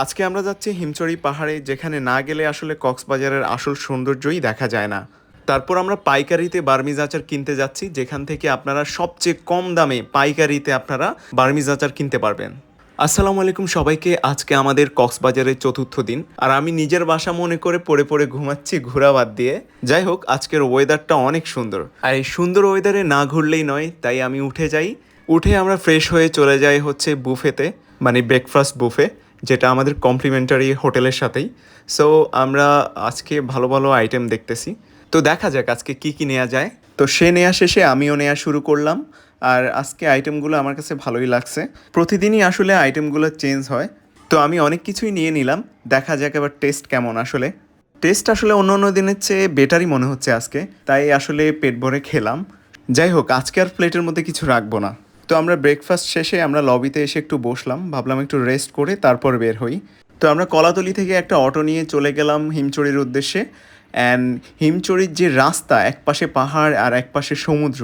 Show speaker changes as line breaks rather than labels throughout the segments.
আজকে আমরা যাচ্ছি হিমচড়ি পাহাড়ে, যেখানে না গেলে আসলে কক্সবাজারের আসল সৌন্দর্যই দেখা যায় না। তারপর আমরা পাইকারিতে বার্মিজ আচার কিনতে যাচ্ছি, যেখান থেকে আপনারা সবচেয়ে কম দামে পাইকারিতে আপনারা বার্মিজ আচার কিনতে পারবেন। আসসালামু আলাইকুম সবাইকে। আজকে আমাদের কক্সবাজারের চতুর্থ দিন, আর আমি নিজের বাসা মনে করে পড়ে পড়ে ঘুমাচ্ছি ঘোরা বাদ দিয়ে। যাই হোক, আজকের ওয়েদারটা অনেক সুন্দর, আর এই সুন্দর ওয়েদারে না ঘুরলেই নয়, তাই আমি উঠে যাই। উঠে আমরা ফ্রেশ হয়ে চলে যাই হচ্ছে বুফেতে, মানে ব্রেকফাস্ট বুফে, যেটা আমাদের কমপ্লিমেন্টারি হোটেলের সাথেই। সো আমরা আজকে ভালো ভালো আইটেম দেখতেছি, তো দেখা যাক আজকে কি কি নেওয়া যায়। তো সে নেওয়া শেষে আমিও নেওয়া শুরু করলাম, আর আজকে আইটেমগুলো আমার কাছে ভালোই লাগছে। প্রতিদিনই আসলে আইটেমগুলো চেঞ্জ হয়, তো আমি অনেক কিছুই নিয়ে নিলাম। দেখা যাক এবার টেস্ট কেমন। আসলে টেস্ট আসলে অন্য অন্য দিনের চেয়ে বেটারই মনে হচ্ছে আজকে, তাই আসলে পেট ভরে খেলাম। যাই হোক, আজকে আর প্লেটের মধ্যে কিছু রাখবো না। তো আমরা ব্রেকফাস্ট শেষে আমরা লবিতে এসে একটু বসলাম, ভাবলাম একটু রেস্ট করে তারপর বের হই। তো আমরা কলাতলি থেকে একটা অটো নিয়ে চলে গেলাম হিমচড়ির উদ্দেশ্যে। অ্যান্ড হিমচড়ির যে রাস্তা, এক পাশে পাহাড় আর এক পাশে সমুদ্র,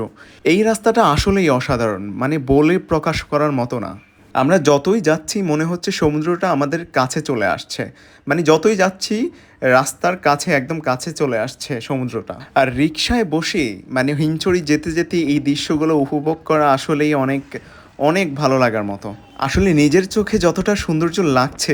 এই রাস্তাটা আসলেই অসাধারণ, মানে বলে প্রকাশ করার মতো না। আমরা যতই যাচ্ছি মনে হচ্ছে সমুদ্রটা আমাদের কাছে চলে আসছে, মানে যতই যাচ্ছি রাস্তার কাছে, একদম কাছে চলে আসছে সমুদ্রটা। আর রিকশায় বসে মানে হিমছড়ি যেতে যেতে এই দৃশ্যগুলো উপভোগ করা আসলেই অনেক অনেক ভালো লাগার মতো। আসলে নিজের চোখে যতটা সৌন্দর্য লাগছে,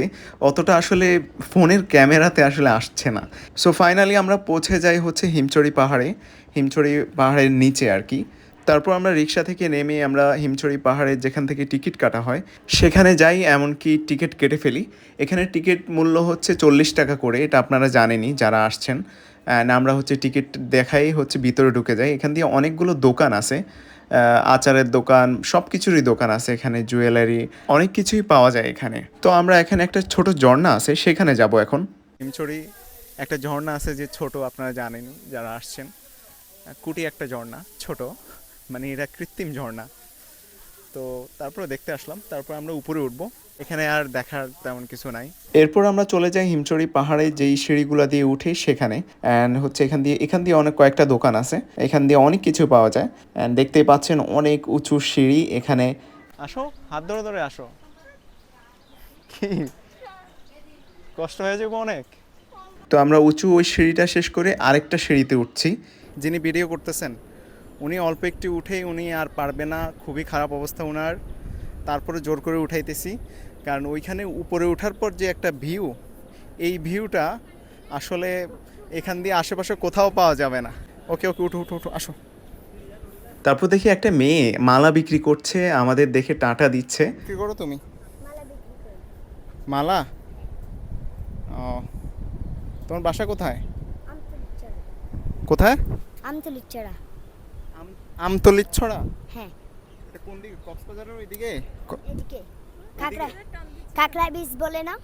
অতটা আসলে ফোনের ক্যামেরাতে আসলে আসছে না। সো ফাইনালি আমরা পৌঁছে যাই হচ্ছে হিমছড়ি পাহাড়ে, হিমছড়ি পাহাড়ের নিচে আর কি। তারপর আমরা রিক্সা থেকে নেমে আমরা হিমছড়ি পাহাড়ে যেখান থেকে টিকিট কাটা হয় সেখানে যাই, এমনকি টিকিট কেটে ফেলি। এখানে টিকিট মূল্য হচ্ছে 40 টাকা করে, এটা আপনারা জানেনই যারা আসছেন। অ্যান্ড আমরা হচ্ছে টিকিট দেখাই হচ্ছে ভিতরে ঢুকে যাই। এখান দিয়ে অনেকগুলো দোকান আছে, আচারের দোকান, সব কিছুরই দোকান আছে এখানে, জুয়েলারি, অনেক কিছুই পাওয়া যায় এখানে। তো আমরা এখানে একটা ছোট ঝর্ণা আছে, সেখানে যাব এখন। হিমছড়ি একটা ঝর্ণা আছে, যে ছোট, আপনারা জানেনই যারা আসছেন। কুটি একটা ঝর্ণা, ছোট, মানে এটা কৃত্রিম ঝর্ণা। তো তারপরে দেখতে আসলাম, তারপর আমরা উপরে উঠবো। এখানে আর দেখার তেমন কিছু নাই। এরপর আমরা চলে যাই হিমচড়ি পাহাড়ে, যেই সিঁড়িগুলো দিয়ে উঠে সেখানে। অ্যান্ড হচ্ছে এখান দিয়ে অনেক কয়েকটা দোকান আছে, এখান দিয়ে অনেক কিছু পাওয়া যায়। অ্যান্ড দেখতেই পাচ্ছেন অনেক উঁচু সিঁড়ি এখানে। আসো, হাত ধরে ধরে আসো। কি কষ্ট হয়ে যাবে অনেক। তো আমরা উঁচু ওই সিঁড়িটা শেষ করে আরেকটা সিঁড়িতে উঠছি। যিনি ভিডিও করতেছেন উনি অল্প একটু উঠেই উনি আর পারবে না, খুবই খারাপ অবস্থা ওনার। তারপরে জোর করে উঠাইতেছি, কারণ ওইখানে উপরে ওঠার পর যে একটা ভিউ, এই ভিউটা আসলে এখান দিয়ে আশেপাশে কোথাও পাওয়া যাবে না। ওকে ওকে, উঠো উঠো উঠো, আসো। তারপর দেখি একটা মেয়ে মালা বিক্রি করছে, আমাদের দেখে টাটা দিচ্ছে। কি করো তুমি? মালা? ও, তোমার বাসা কোথায়? কোথায়?
আমতলিছড়া।
আমতলিছড়া?
হ্যাঁ।
এটা কোন দিকে? কক্সবাজারের ওইদিকে?
এদিকে কাকড়া, কাকড়া বীজ বলে না?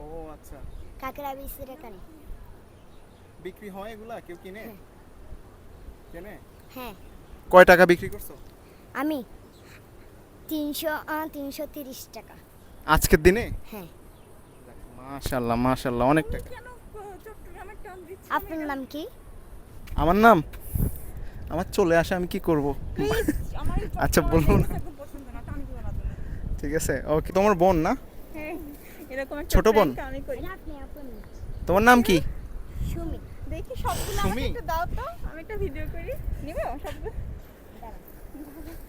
ও আচ্ছা।
কাকড়া বীজের এখানে
বিক্রি হয় এগুলা? কেউ কিনে?
হ্যাঁ।
কেনে?
হ্যাঁ।
কয় টাকা বিক্রি করছো
আমি 330 টাকা
আজকের দিনে?
হ্যাঁ।
মাশাআল্লাহ মাশাআল্লাহ, অনেক টাকা।
আপনার নাম কি?
আমার নাম, আমার চলে আসে, আমি কি করব? আচ্ছা বলুন। ঠিক আছে, ওকে। তোমার বোন না?
এরকম একটা
ছোট বোন?
prank আমি করি।
আপনি
তোমার নাম কি?
সুমি।
দেখি সবগুলো আমাকে একটু দাও তো, আমি একটা ভিডিও করি। নিবে সবগুলো?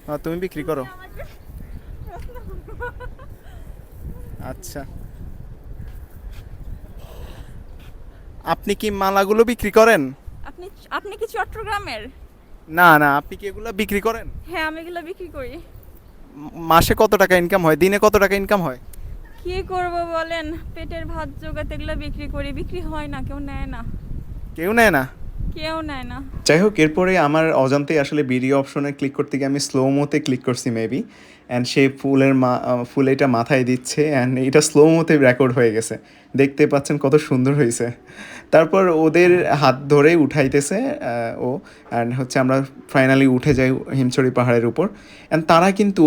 হ্যাঁ, তুমি বিক্রি করো।
আমাকে
আচ্ছা, আপনি কি মালাগুলো বিক্রি করেন?
আপনি আপনি কি চট্টগ্রামের?
না না, আপনি কি এগুলো বিক্রি করেন?
হ্যাঁ, আমি এগুলো বিক্রি করি।
মাসে কত টাকা ইনকাম হয়, দিনে কত টাকা ইনকাম হয়?
কি করব বলেন, পেটের ভাত জোগাতে এগুলো বিক্রি করি, বিক্রি হয় না, কেউ নেয় না।
কেউ নেয় না?
কেউ নেয় না।
যাই হোক, এরপরে আমার অজান্তেই আসলে ভিডিও অপশনে ক্লিক করতে গিয়ে আমি স্লো মোতে ক্লিক করছি মেবি। অ্যান্ড সে ফুল এটা মাথায় দিচ্ছে, অ্যান্ড এটা স্লো মোতে রেকর্ড হয়ে গেছে। দেখতে পাচ্ছেন কত সুন্দর হয়েছে। তারপর ওদের হাত ধরে উঠাইতেছে ও, অ্যান্ড হচ্ছে আমরা ফাইনালি উঠে যাই হিমছড়ি পাহাড়ের উপর। অ্যান্ড তারা কিন্তু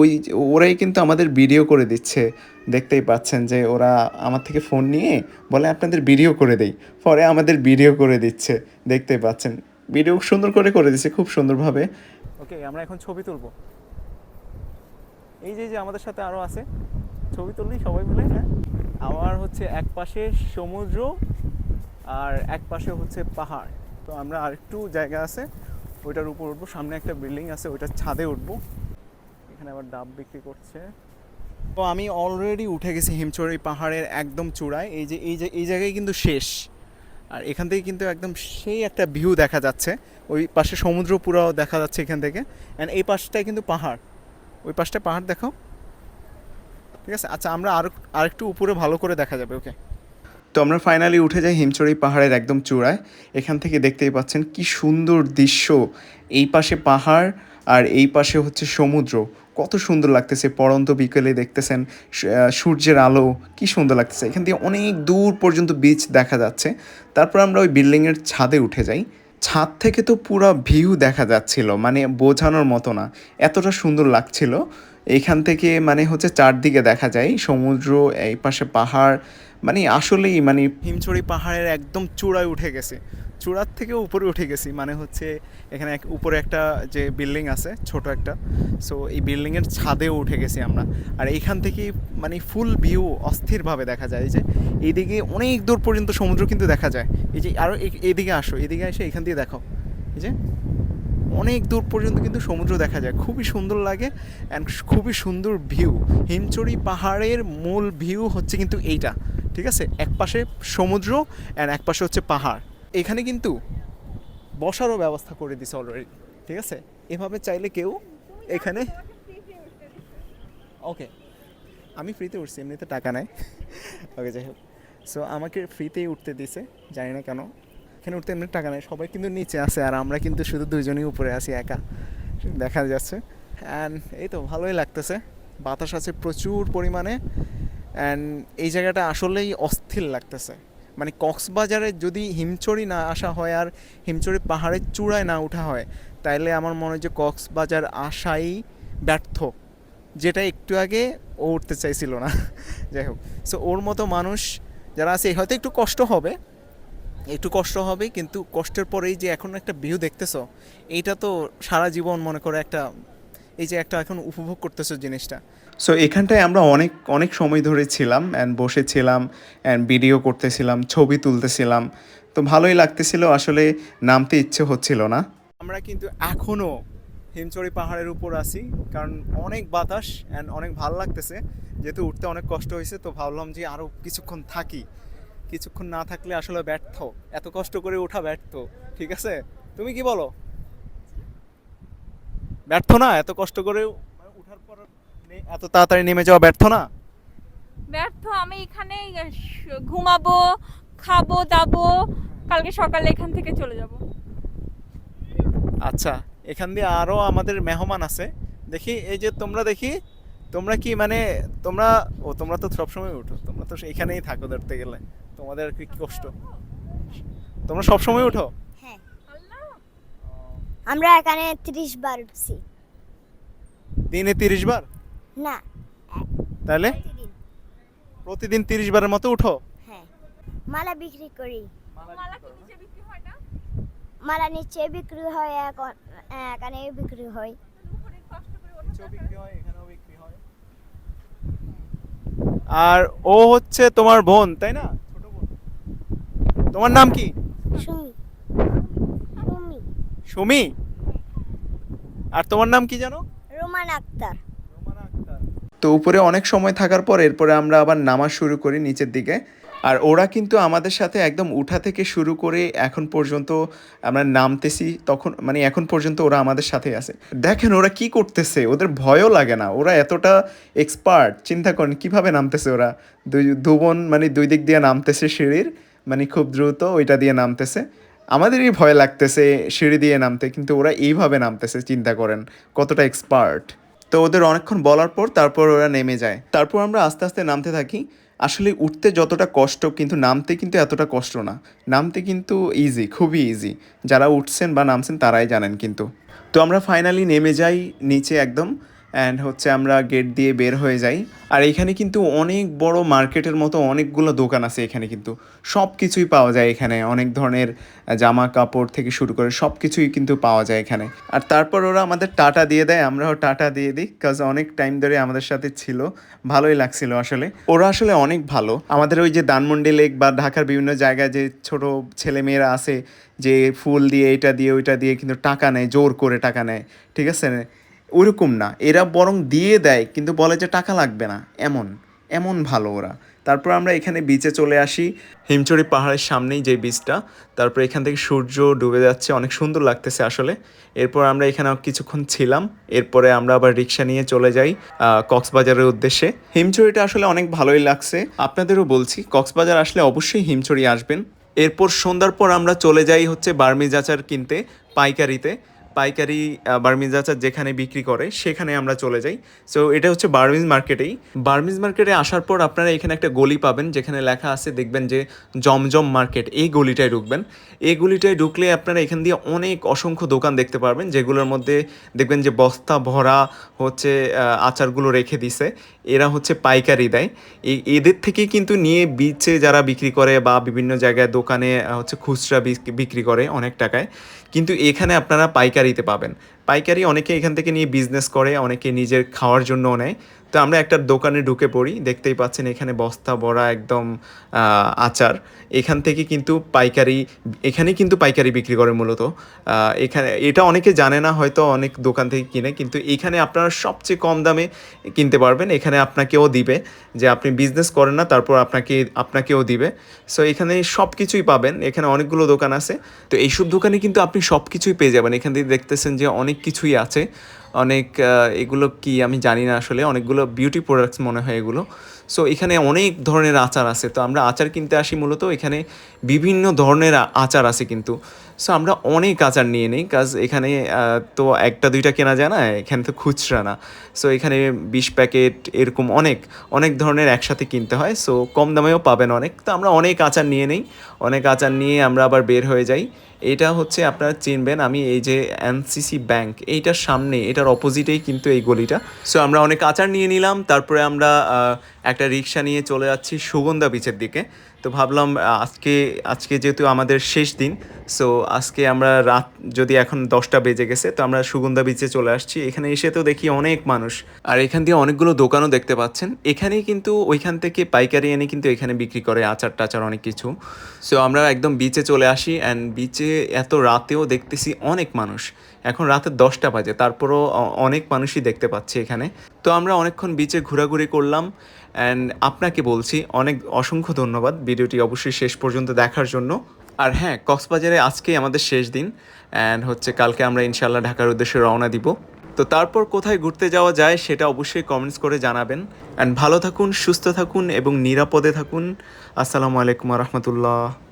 ওরাই কিন্তু আমাদের ভিডিও করে দিচ্ছে। দেখতেই পাচ্ছেন যে ওরা আমার থেকে ফোন নিয়ে বলে আপনাদের ভিডিও করে দেই, পরে আমাদের ভিডিও করে দিচ্ছে। দেখতেই পাচ্ছেন ভিডিও সুন্দর করে করে দিচ্ছে, খুব সুন্দরভাবে। ওকে, আমরা এখন ছবি তুলবো। এই যে আমাদের সাথে আরও আছে, ছবি তুললেই সবাই মিলে। হ্যাঁ, আমার হচ্ছে এক পাশে সমুদ্র আর এক পাশে হচ্ছে পাহাড়। তো আমরা আরেকটু জায়গা আছে, ওইটার উপর উঠবো। সামনে একটা বিল্ডিং আছে, ওইটার ছাদে উঠবো। এখানে আবার ডাব বিক্রি করছে। তো আমি অলরেডি উঠে গেছি হিমছড়ি পাহাড়ের একদম চূড়ায়। এই জায়গায় কিন্তু শেষ, আর এখান থেকে কিন্তু একদম সেই একটা ভিউ দেখা যাচ্ছে। ওই পাশে সমুদ্র পুরো দেখা যাচ্ছে এখান থেকে, অ্যান্ড এই পাশটায় কিন্তু পাহাড়, ওই পাশটায় পাহাড় দেখো। ঠিক আছে, আচ্ছা আমরা আরেকটু উপরে ভালো করে দেখা যাবে। ওকে, তো আমরা ফাইনালি উঠে যাই হিমছড়ি পাহাড়ের একদম চূড়ায়। এখান থেকে দেখতেই পাচ্ছেন কি সুন্দর দৃশ্য। এই পাশে পাহাড় আর এই পাশে হচ্ছে সমুদ্র। কত সুন্দর লাগতেছে, পড়ন্ত বিকেলে দেখতেছেন সূর্যের আলো, কি সুন্দর লাগতেছে। এখান থেকে অনেক দূর পর্যন্ত বিচ দেখা যাচ্ছে। তারপর আমরা ওই বিল্ডিংয়ের ছাদে উঠে যাই। ছাদ থেকে তো পুরো ভিউ দেখা যাচ্ছিল, মানে বোঝানোর মতো না, এতটা সুন্দর লাগছিল। এখান থেকে মানে হচ্ছে চারদিকে দেখা যায় সমুদ্র, এই পাশে পাহাড়। মানে আসলেই মানে হিমছড়ি পাহাড়ের একদম চূড়ায় উঠে গেছে, চূড়ার থেকে উপরে উঠে গেছি। মানে হচ্ছে এখানে উপরে একটা যে বিল্ডিং আছে ছোট একটা, সো এই বিল্ডিংয়ের ছাদেও উঠে গেছি আমরা। আর এইখান থেকে মানে ফুল ভিউ অস্থিরভাবে দেখা যায়। এই যে এইদিকে অনেক দূর পর্যন্ত সমুদ্র কিন্তু দেখা যায়। এই যে আরও এইদিকে আসো, এদিকে এসে এখান দিয়ে দেখো, এই যে অনেক দূর পর্যন্ত কিন্তু সমুদ্র দেখা যায়। খুবই সুন্দর লাগে অ্যান্ড খুবই সুন্দর ভিউ। হিমছড়ি পাহাড়ের মূল ভিউ হচ্ছে কিন্তু এইটা, ঠিক আছে। এক পাশে সমুদ্র অ্যান্ড এক পাশে হচ্ছে পাহাড়। এখানে কিন্তু বসারও ব্যবস্থা করে দিছে অলরেডি, ঠিক আছে। এভাবে চাইলে কেউ এখানে, ওকে আমি ফ্রিতে উঠছি, এমনিতে টাকা নেয়। ওকে, যাই হোক, সো আমাকে ফ্রিতেই উঠতে দিছে, জানি না কেন। এখানে উঠতে এমনি টাকা নেই, সবাই কিন্তু নিচে আছে, আর আমরা কিন্তু শুধু দুজনেই উপরে আছি একা, দেখা যাচ্ছে। অ্যান্ড এই তো ভালোই লাগতেছে, বাতাস আছে প্রচুর পরিমাণে। অ্যান্ড এই জায়গাটা আসলেই অস্থির লাগতেছে। মানে কক্সবাজারে যদি হিমছড়ি না আসা হয় আর হিমছড়ি পাহাড়ের চূড়ায় না ওঠা হয়, তাইলে আমার মনে হয় যে কক্সবাজার আসাই ব্যর্থ, যেটা একটু আগে ও উঠতে চাইছিল না। যাই হোক, সো ওর মতো মানুষ যারা আছে হয়তো একটু কষ্ট হবে, কিন্তু কষ্টের পরেই যে এখন একটা ভিউ দেখতেছো, এইটা তো সারা জীবন মনে করে একটা, এই যে একটা এখন উপভোগ করতেছো জিনিসটা। সো এখানটায় আমরা অনেক অনেক সময় ধরে ছিলাম অ্যান্ড বসেছিলাম অ্যান্ড ভিডিও করতেছিলাম, ছবি তুলতেছিলাম। তো ভালোই লাগতেছিল, আসলে নামতে ইচ্ছে হচ্ছিল না। আমরা কিন্তু এখনও হিমছড়ি পাহাড়ের উপর আছি, কারণ অনেক বাতাস অ্যান্ড অনেক ভালো লাগতেছে। যেহেতু উঠতে অনেক কষ্ট হয়েছে, তো ভাবলাম যে আরও কিছুক্ষণ থাকি। কিছুক্ষণ না থাকলে আসলে ব্যর্থ, এত কষ্ট করে ওঠা ব্যর্থ, ঠিক আছে। তুমি কি বলো, ব্যর্থ না এত কষ্ট করে ওঠার পর এত তাড়াতাড়ি নেমে যাওয়া ব্যর্থ না?
ব্যর্থ। আমি এখানে ঘুমাবো, খাবো দাবো, কালকে সকালে এখান থেকে চলে যাব।
আচ্ছা, এখান দিয়ে আরো আমাদের মেহমান আছে, দেখি এই যে তোমরা, দেখি তোমরা কি মানে তোমরা তো সবসময় উঠো, তোমরা তো এখানেই থাকো ধরতে গেলে, তোমাদের কি কষ্ট, তোমরা সবসময় উঠো?
হ্যাঁ,
আল্লাহ,
আমরা এখানে 30 বার উঠছি।
দিনে 30 বার?
না,
তাহলে
প্রতিদিন।
প্রতিদিন 30 বারের মতো উঠো?
হ্যাঁ, মালা বিক্রি করি।
মালা কি নিচে বিক্রি হয় না?
মালা নিচে বিক্রি হয়, এখানে বিক্রি হয়।
উপরে কষ্ট করে ওঠা দরকার।
আর ও হচ্ছে তোমার বোন, তাই না? ছোট বোন। তোমার নাম কি?
সুমি। সুমি।
সুমি। আর তোমার নাম কি জানো?
রোমান আক্তার।
তো উপরে অনেক সময় থাকার পর এরপরে আমরা আবার নামা শুরু করি নিচের দিকে। আর ওরা কিন্তু আমাদের সাথে একদম উঠা থেকে শুরু করে এখন পর্যন্ত আমরা নামতেছি, তখন মানে এখন পর্যন্ত ওরা আমাদের সাথেই আছে। দেখেন ওরা কি করতেছে, ওদের ভয়ও লাগে না, ওরা এতটা এক্সপার্ট। চিন্তা করেন কিভাবে নামতেছে ওরা, দু বোন মানে দুই দিক দিয়ে নামতেছে সিঁড়ির, মানে খুব দ্রুত ওইটা দিয়ে নামতেছে। আমাদেরই ভয় লাগতেছে সিঁড়ি দিয়ে নামতে, কিন্তু ওরা এইভাবে নামতেছে, চিন্তা করেন কতটা এক্সপার্ট। তো ওদের অনেকক্ষণ বলার পর তারপর ওরা নেমে যায়, তারপর আমরা আস্তে আস্তে নামতে থাকি। আসলে উঠতে যতটা কষ্ট, কিন্তু নামতে কিন্তু এতটা কষ্ট না। নামতে কিন্তু ইজি, খুবই ইজি। যারা উঠছেন বা নামছেন তারাই জানেন কিন্তু। তো আমরা ফাইনালি নেমে যাই নিচে একদম, অ্যান্ড হচ্ছে আমরা গেট দিয়ে বের হয়ে যাই। আর এখানে কিন্তু অনেক বড় মার্কেটের মতো অনেকগুলো দোকান আছে এখানে, কিন্তু সব কিছুই পাওয়া যায় এখানে, অনেক ধরনের জামা কাপড় থেকে শুরু করে সব কিছুই কিন্তু পাওয়া যায় এখানে। আর তারপর ওরা আমাদের টাটা দিয়ে দেয়, আমরাও টাটা দিয়ে দিই, কাজ অনেক টাইম ধরে আমাদের সাথে ছিল, ভালোই লাগছিল আসলে। ওরা আসলে অনেক ভালো। আমাদের ওই যে ধানমন্ডি লেক বা ঢাকার বিভিন্ন জায়গায় যে ছোট ছেলেমেয়েরা আছে যে ফুল দিয়ে এটা দিয়ে ওইটা দিয়ে কিন্তু টাকা নেয়, জোর করে টাকা নেয়, ঠিক আছে, ওরকম না, এরা বরং দিয়ে দেয় কিন্তু বলে যে টাকা লাগবে না, এমন এমন ভালো ওরা। তারপর আমরা এখানে বিচে চলে আসি, হিমচড়ি পাহাড়ের সামনেই যে বিচটা, তারপর এখান থেকে সূর্য ডুবে যাচ্ছে, অনেক সুন্দর লাগতেছে আসলে। এরপর আমরা এখানে কিছুক্ষণ ছিলাম, এরপরে আমরা আবার রিক্সা নিয়ে চলে যাই কক্সবাজারের উদ্দেশ্যে। হিমচড়িটা আসলে অনেক ভালোই লাগছে, আপনাদেরও বলছি কক্সবাজার আসলে অবশ্যই হিমচড়ি আসবেন। এরপর সন্ধ্যার পর আমরা চলে যাই হচ্ছে বার্মিজ আচার কিনতে পাইকারিতে। পাইকারি বার্মিজ আচার যেখানে বিক্রি করে সেখানে আমরা চলে যাই। সো এটা হচ্ছে বার্মিজ মার্কেটেই। বার্মিজ মার্কেটে আসার পর আপনারা এখানে একটা গলি পাবেন যেখানে লেখা আছে, দেখবেন যে জমজম মার্কেট, এই গলিটায় ঢুকবেন। এই গলিটায় ঢুকলে আপনারা এখান দিয়ে অনেক অসংখ্য দোকান দেখতে পারবেন, যেগুলোর মধ্যে দেখবেন যে বস্তা ভরা হচ্ছে আচারগুলো রেখে দিছে। এরা হচ্ছে পাইকারি দেয়, এদের থেকেই কিন্তু নিয়ে বিচে যারা বিক্রি করে বা বিভিন্ন জায়গায় দোকানে হচ্ছে খুচরা বিক্রি করে অনেক টাকায়, কিন্তু এখানে আপনারা পাইকারিতে পাবেন। পাইকারি অনেকে এখান থেকে নিয়ে বিজনেস করে, অনেকে নিজের খাওয়ার জন্যও নেয়। তো আমরা একটা দোকানে ঢুকে পড়ি, দেখতেই পাচ্ছেন এখানে বস্তা ভরা একদম আচার। এখান থেকে কিন্তু পাইকারি, এখানেই কিন্তু পাইকারি বিক্রি করে মূলত। এখানে এটা অনেকে জানে না হয়তো, অনেক দোকান থেকে কিনে, কিন্তু এখানে আপনারা সবচেয়ে কম দামে কিনতে পারবেন। এখানে আপনাকেও দিবে, যে আপনি বিজনেস করেন না তারপর আপনাকেও দিবে। সো এখানে সব কিছুই পাবেন, এখানে অনেকগুলো দোকান আছে। তো এইসব দোকানে কিন্তু আপনি সব কিছুই পেয়ে যাবেন। এখান থেকে দেখতেছেন যে অনেক কিছুই আছে, অনেক এগুলো কি আমি জানি না আসলে, অনেকগুলো বিউটি প্রোডাক্টস মনে হয় এগুলো। সো এখানে অনেক ধরনের আচার আছে। তো আমরা আচার কিনতে আসি মূলত, এখানে বিভিন্ন ধরনের আচার আছে কিন্তু। সো আমরা অনেক আচার নিয়ে নিই, কাজ এখানে তো একটা দুইটা কেনা যায় না, এখানে তো খুচরা না। সো এখানে 20 প্যাকেট এরকম অনেক অনেক ধরনের একসাথে কিনতে হয়, সো কম দামেও পাবেন অনেক। তো আমরা অনেক আচার নিয়ে নিই, অনেক আচার নিয়ে আমরা আবার বের হয়ে যাই। এটা হচ্ছে আপনারা চিনবেন, আমি এই যে এনসিসি ব্যাংক এইটার সামনে, এটার অপোজিটেই কিন্তু এই গলিটা। সো আমরা অনেক আচার নিয়ে নিলাম, তারপরে আমরা একটা রিক্সা নিয়ে চলে যাচ্ছি সুগন্ধা বিচের দিকে। তো ভাবলাম আজকে যেহেতু আমাদের শেষ দিন, সো আজকে আমরা রাত যদি এখন 10টা বেজে গেছে, তো আমরা সুগন্ধা বিচে চলে আসছি। এখানে এসে তো দেখি অনেক মানুষ, আর এখান দিয়ে অনেকগুলো দোকানও দেখতে পাচ্ছেন। এখানেই কিন্তু ওইখান থেকে পাইকারি এনে কিন্তু এখানে বিক্রি করে আচার টাচার অনেক কিছু। সো আমরা একদম বিচে চলে আসি, অ্যান্ড বিচে এত রাতেও দেখতেছি অনেক মানুষ। এখন রাতের 10টা বাজে, তারপরও অনেক মানুষই দেখতে পাচ্ছি এখানে। তো আমরা অনেকক্ষণ বিচে ঘোরাঘুরি করলাম, অ্যান্ড আপনাকে বলছি অনেক অসংখ্য ধন্যবাদ ভিডিওটি অবশ্যই শেষ পর্যন্ত দেখার জন্য। আর হ্যাঁ, কক্সবাজারে আজকেই আমাদের শেষ দিন, অ্যান্ড হচ্ছে কালকে আমরা ইনশাল্লাহ ঢাকার উদ্দেশ্যে রওনা দিব। তো তারপর কোথায় ঘুরতে যাওয়া যায় সেটা অবশ্যই কমেন্টস করে জানাবেন। অ্যান্ড ভালো থাকুন, সুস্থ থাকুন এবং নিরাপদে থাকুন। আসসালামু আলাইকুম রহমতুল্লাহ।